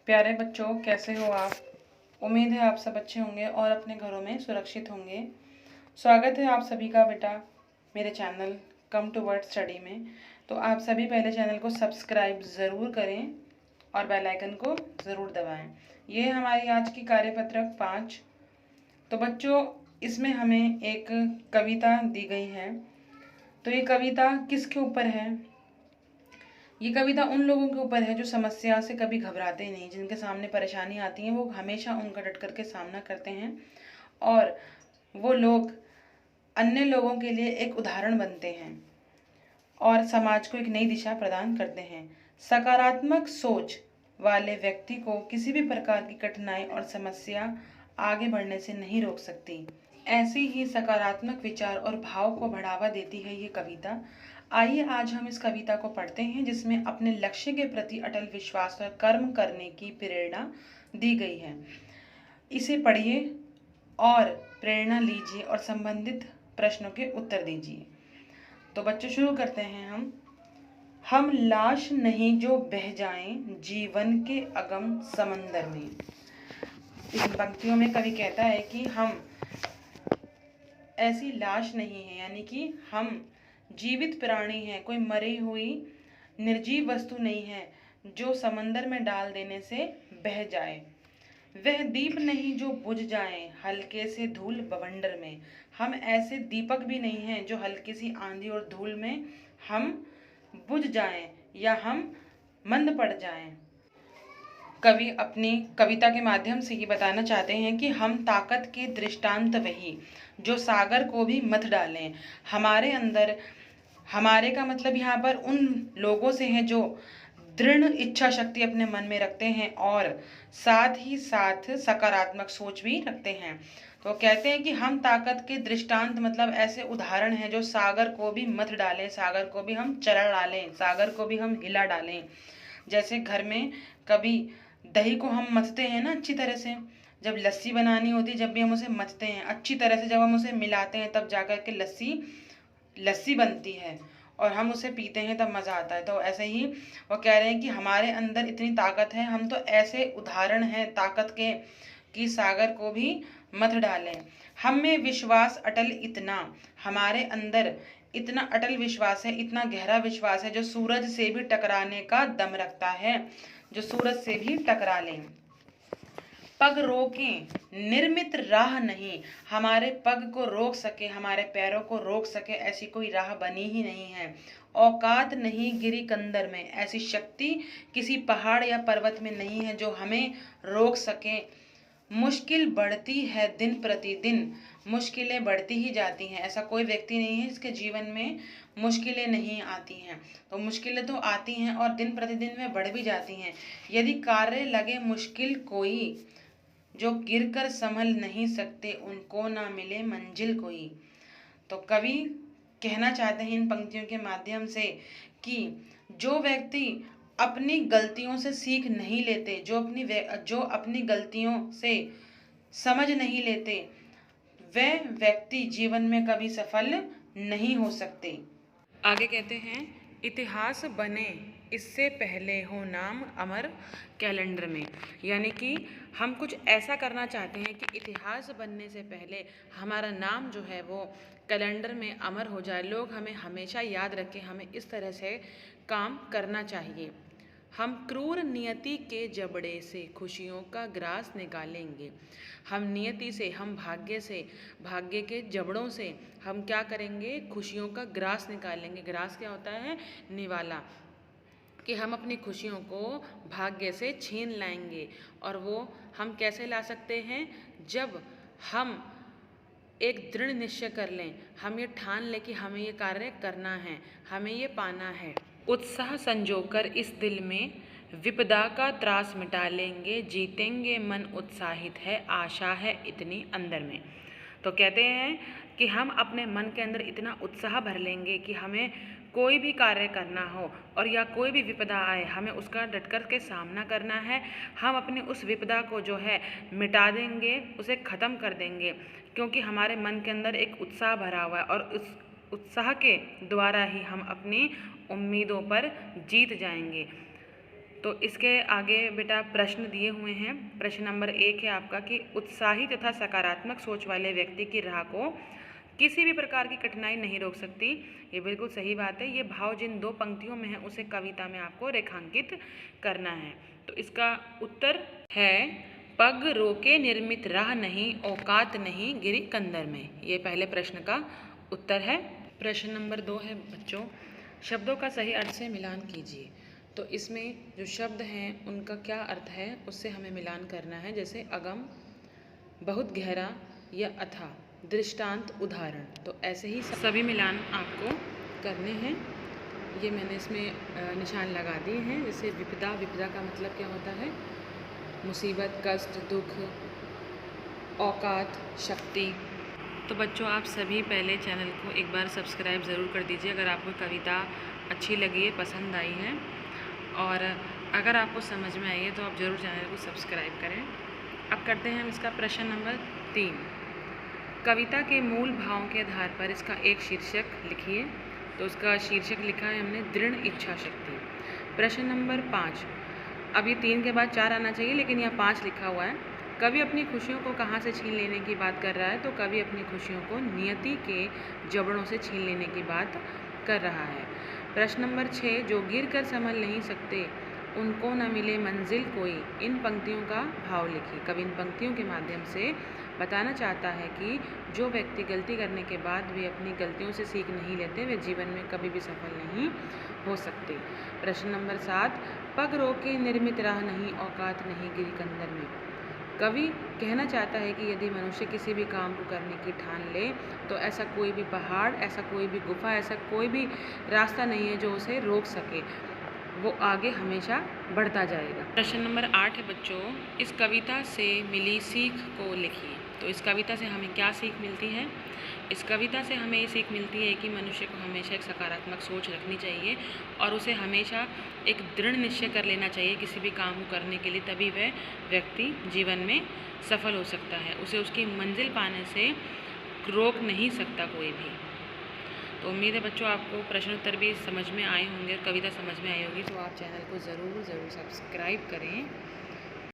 प्यारे बच्चों, कैसे हो आप। उम्मीद है आप सब अच्छे होंगे और अपने घरों में सुरक्षित होंगे। स्वागत है आप सभी का बेटा मेरे channel come to word study में। तो आप सभी पहले चैनल को सब्सक्राइब ज़रूर करें और बेल आइकन को ज़रूर दबाएं। ये है हमारी आज की कार्यपत्रक 5। तो बच्चों, इसमें हमें एक कविता दी गई है। तो ये कविता किसके ऊपर है? ये कविता उन लोगों के ऊपर है जो समस्या से कभी घबराते नहीं, जिनके सामने परेशानी आती है वो हमेशा उनका डट करके सामना करते हैं और वो लोग अन्य लोगों के लिए एक उदाहरण बनते हैं और समाज को एक नई दिशा प्रदान करते हैं। सकारात्मक सोच वाले व्यक्ति को किसी भी प्रकार की कठिनाई और समस्या आगे बढ़ने से नहीं रोक सकती। ऐसे ही सकारात्मक विचार और भाव को बढ़ावा देती है ये कविता। आइए आज हम इस कविता को पढ़ते हैं, जिसमें अपने लक्ष्य के प्रति अटल विश्वास और कर्म करने की प्रेरणा दी गई है। इसे पढ़िए और प्रेरणा लीजिए और संबंधित प्रश्नों के उत्तर दीजिए। तो बच्चों, शुरू करते हैं हम लाश नहीं जो बह जाएं जीवन के अगम समंदर में। इन पंक्तियों में कवि कहता है कि हम ऐसी लाश नहीं है, यानी कि हम जीवित प्राणी हैं, कोई मरी हुई निर्जीव वस्तु नहीं है जो समंदर में डाल देने से बह जाए। वह दीप नहीं जो बुझ जाए हल्के से धूल बवंडर में। हम ऐसे दीपक भी नहीं हैं जो हल्की सी आंधी और धूल में हम बुझ जाएं या हम मंद पड़ जाएं। कवि अपनी कविता के माध्यम से ये बताना चाहते हैं कि हम ताकत के दृष्टांत वही जो सागर को भी मथ डालें। हमारे अंदर, हमारे का मतलब यहाँ पर उन लोगों से है जो दृढ़ इच्छा शक्ति अपने मन में रखते हैं और साथ ही साथ सकारात्मक सोच भी रखते हैं। तो कहते हैं कि हम ताकत के दृष्टांत मतलब ऐसे उदाहरण हैं जो सागर को भी मथ डालें, सागर को भी हम चला डालें, सागर को भी हम हिला डालें। जैसे घर में कभी दही को हम मथते हैं ना अच्छी तरह से, जब लस्सी बनानी होती है जब भी हम उसे मथते हैं अच्छी तरह से, जब हम उसे मिलाते हैं तब जाकर के लस्सी बनती है और हम उसे पीते हैं तब मज़ा आता है। तो ऐसे ही वो कह रहे हैं कि हमारे अंदर इतनी ताकत है, हम तो ऐसे उदाहरण हैं ताकत के कि सागर को भी मथ डालें। हम में विश्वास अटल इतना, हमारे अंदर इतना अटल विश्वास है, इतना गहरा विश्वास है जो सूरज से भी टकराने का दम रखता है, जो सूरज से भी टकरा लें। पग रोकें निर्मित राह नहीं, हमारे पग को रोक सके, हमारे पैरों को रोक सके ऐसी कोई राह बनी ही नहीं है। औकात नहीं गिरी कंदर में, ऐसी शक्ति किसी पहाड़ या पर्वत में नहीं है जो हमें रोक सके। मुश्किल बढ़ती है दिन प्रतिदिन, मुश्किलें बढ़ती ही जाती हैं। ऐसा कोई व्यक्ति नहीं है जिसके जीवन में मुश्किलें नहीं आती हैं। तो मुश्किलें तो आती हैं और दिन प्रतिदिन में बढ़ भी जाती हैं। यदि कार्य लगे मुश्किल कोई, जो गिरकर संभल नहीं सकते उनको ना मिले मंजिल कोई। तो कवि कहना चाहते हैं इन पंक्तियों के माध्यम से कि जो व्यक्ति अपनी गलतियों से सीख नहीं लेते, जो अपनी गलतियों से समझ नहीं लेते, वह व्यक्ति जीवन में कभी सफल नहीं हो सकते। आगे कहते हैं, इतिहास बने इससे पहले हो नाम अमर कैलेंडर में। यानी कि हम कुछ ऐसा करना चाहते हैं कि इतिहास बनने से पहले हमारा नाम जो है वो कैलेंडर में अमर हो जाए, लोग हमें हमेशा याद रखें। हमें इस तरह से काम करना चाहिए। हम क्रूर नियति के जबड़े से खुशियों का ग्रास निकालेंगे। हम नियति से, हम भाग्य से, भाग्य के जबड़ों से हम क्या करेंगे? खुशियों का ग्रास निकालेंगे। ग्रास क्या होता है? निवाला। कि हम अपनी खुशियों को भाग्य से छीन लाएंगे। और वो हम कैसे ला सकते हैं? जब हम एक दृढ़ निश्चय कर लें, हम ये ठान लें कि हमें ये कार्य करना है, हमें ये पाना है। उत्साह संजोकर इस दिल में विपदा का त्रास मिटा लेंगे, जीतेंगे मन उत्साहित है, आशा है इतनी अंदर में। तो कहते हैं कि हम अपने मन के अंदर इतना उत्साह भर लेंगे कि हमें कोई भी कार्य करना हो और या कोई भी विपदा आए, हमें उसका डट कर के सामना करना है। हम अपनी उस विपदा को जो है मिटा देंगे, उसे ख़त्म कर देंगे, क्योंकि हमारे मन के अंदर एक उत्साह भरा हुआ है और उस उत्साह के द्वारा ही हम अपनी उम्मीदों पर जीत जाएंगे। तो इसके आगे बेटा प्रश्न दिए हुए हैं। प्रश्न नंबर 1 है आपका कि उत्साही तथा सकारात्मक सोच वाले व्यक्ति की राह को किसी भी प्रकार की कठिनाई नहीं रोक सकती। ये बिल्कुल सही बात है। ये भाव जिन 2 पंक्तियों में है उसे कविता में आपको रेखांकित करना है। तो इसका उत्तर है पग रोके निर्मित राह नहीं, औकात नहीं गिरी कंदर में। ये पहले प्रश्न का उत्तर है। प्रश्न नंबर 2 है बच्चों, शब्दों का सही अर्थ से मिलान कीजिए। तो इसमें जो शब्द हैं उनका क्या अर्थ है उससे हमें मिलान करना है। जैसे अगम, बहुत गहरा या अथाह, दृष्टांत, उदाहरण। तो ऐसे ही सभी मिलान आपको करने हैं। ये मैंने इसमें निशान लगा दिए हैं। जैसे विपदा, विपदा का मतलब क्या होता है? मुसीबत, कष्ट, दुख। औकात, शक्ति। तो बच्चों आप सभी पहले चैनल को एक बार सब्सक्राइब ज़रूर कर दीजिए अगर आपको कविता अच्छी लगी है, पसंद आई है। और अगर आपको समझ में आई है तो आप ज़रूर चैनल को सब्सक्राइब करें। अब करते हैं हम इसका प्रश्न नंबर 3। कविता के मूल भावों के आधार पर इसका एक शीर्षक लिखिए। तो उसका शीर्षक लिखा है हमने दृढ़ इच्छा शक्ति। प्रश्न नंबर 5। अब ये 3 के बाद 4 आना चाहिए लेकिन यहाँ 5 लिखा हुआ है। कवि अपनी खुशियों को कहाँ से छीन लेने की बात कर रहा है? तो कवि अपनी खुशियों को नियति के जबड़ों से छीन लेने की बात कर रहा है। प्रश्न नंबर 6। जो गिर कर संभल नहीं सकते उनको न मिले मंजिल कोई, इन पंक्तियों का भाव लिखिए। कवि इन पंक्तियों के माध्यम से बताना चाहता है कि जो व्यक्ति गलती करने के बाद भी अपनी गलतियों से सीख नहीं लेते वे जीवन में कभी भी सफल नहीं हो सकते। प्रश्न नंबर 7। पग रोके निर्मित राह नहीं, औकात नहीं गिरी कंदर में। कवि कहना चाहता है कि यदि मनुष्य किसी भी काम को करने की ठान ले तो ऐसा कोई भी पहाड़, ऐसा कोई भी गुफा, ऐसा कोई भी रास्ता नहीं है जो उसे रोक सके। वो आगे हमेशा बढ़ता जाएगा। प्रश्न नंबर 8 है बच्चों, इस कविता से मिली सीख को लिखिए। तो इस कविता से हमें क्या सीख मिलती है? इस कविता से हमें ये सीख मिलती है कि मनुष्य को हमेशा एक सकारात्मक सोच रखनी चाहिए और उसे हमेशा एक दृढ़ निश्चय कर लेना चाहिए किसी भी काम को करने के लिए, तभी वह व्यक्ति जीवन में सफल हो सकता है। उसे उसकी मंजिल पाने से रोक नहीं सकता कोई भी। तो उम्मीद है बच्चों आपको प्रश्न उत्तर भी समझ में आए होंगे, कविता समझ में आई होगी। तो आप चैनल को ज़रूर सब्सक्राइब करें।